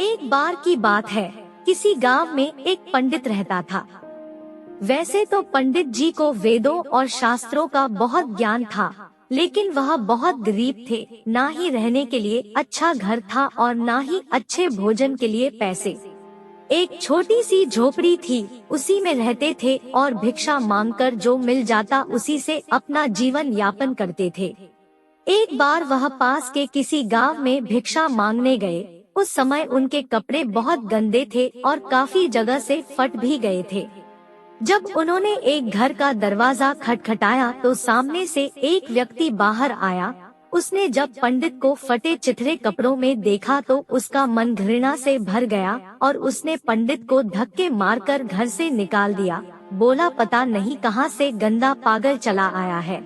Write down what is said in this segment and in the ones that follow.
एक बार की बात है, किसी गांव में एक पंडित रहता था। वैसे तो पंडित जी को वेदों और शास्त्रों का बहुत ज्ञान था, लेकिन वह बहुत गरीब थे। ना ही रहने के लिए अच्छा घर था और ना ही अच्छे भोजन के लिए पैसे। एक छोटी सी झोपड़ी थी, उसी में रहते थे और भिक्षा मांगकर जो मिल जाता उसी से अपना जीवन यापन करते थे। एक बार वह पास के किसी गांव में भिक्षा मांगने गए। उस समय उनके कपड़े बहुत गंदे थे और काफी जगह से फट भी गए थे। जब उन्होंने एक घर का दरवाजा खटखटाया तो सामने से एक व्यक्ति बाहर आया। उसने जब पंडित को फटे चिथड़े कपड़ों में देखा तो उसका मन घृणा से भर गया और उसने पंडित को धक्के मारकर घर से निकाल दिया। बोला, पता नहीं कहां से गंदा पागल चला आया है।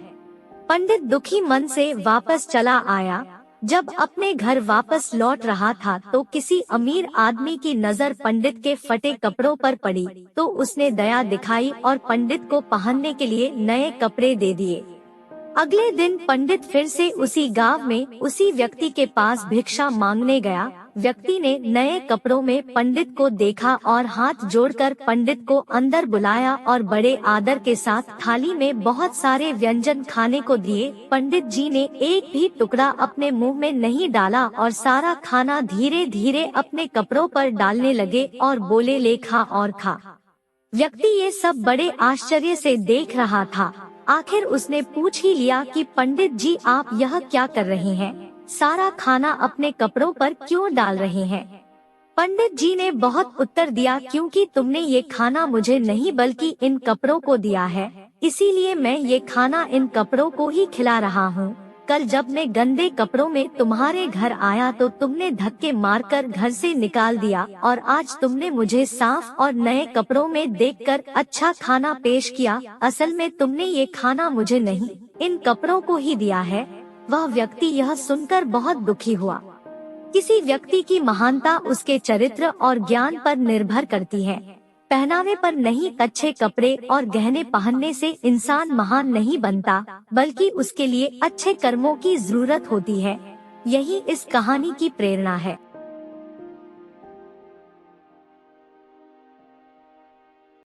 पंडित दुखी मन से वापस चला आया। जब अपने घर वापस लौट रहा था तो किसी अमीर आदमी की नजर पंडित के फटे कपड़ों पर पड़ी, तो उसने दया दिखाई और पंडित को पहनने के लिए नए कपड़े दे दिए। अगले दिन पंडित फिर से उसी गांव में उसी व्यक्ति के पास भिक्षा मांगने गया। व्यक्ति ने नए कपड़ों में पंडित को देखा और हाथ जोड़कर पंडित को अंदर बुलाया और बड़े आदर के साथ थाली में बहुत सारे व्यंजन खाने को दिए। पंडित जी ने एक भी टुकड़ा अपने मुंह में नहीं डाला और सारा खाना धीरे धीरे अपने कपड़ों पर डालने लगे और बोले, ले खा और खा। व्यक्ति ये सब बड़े आश्चर्य से देख रहा था। आखिर उसने पूछ ही लिया कि पंडित जी, आप यह क्या कर रहे हैं? सारा खाना अपने कपड़ों पर क्यों डाल रहे हैं? पंडित जी ने बहुत उत्तर दिया, क्योंकि तुमने ये खाना मुझे नहीं बल्कि इन कपड़ों को दिया है, इसीलिए मैं ये खाना इन कपड़ों को ही खिला रहा हूँ। कल जब मैं गंदे कपड़ों में तुम्हारे घर आया तो तुमने धक्के मारकर घर से निकाल दिया और आज तुमने मुझे साफ और नए कपड़ों में देखकर अच्छा खाना पेश किया। असल में तुमने ये खाना मुझे नहीं, इन कपड़ों को ही दिया है। वह व्यक्ति यह सुनकर बहुत दुखी हुआ। किसी व्यक्ति की महानता उसके चरित्र और ज्ञान पर निर्भर करती है। पहनावे पर नहीं, अच्छे कपड़े और गहने पहनने से इंसान महान नहीं बनता, बल्कि उसके लिए अच्छे कर्मों की जरूरत होती है। यही इस कहानी की प्रेरणा है।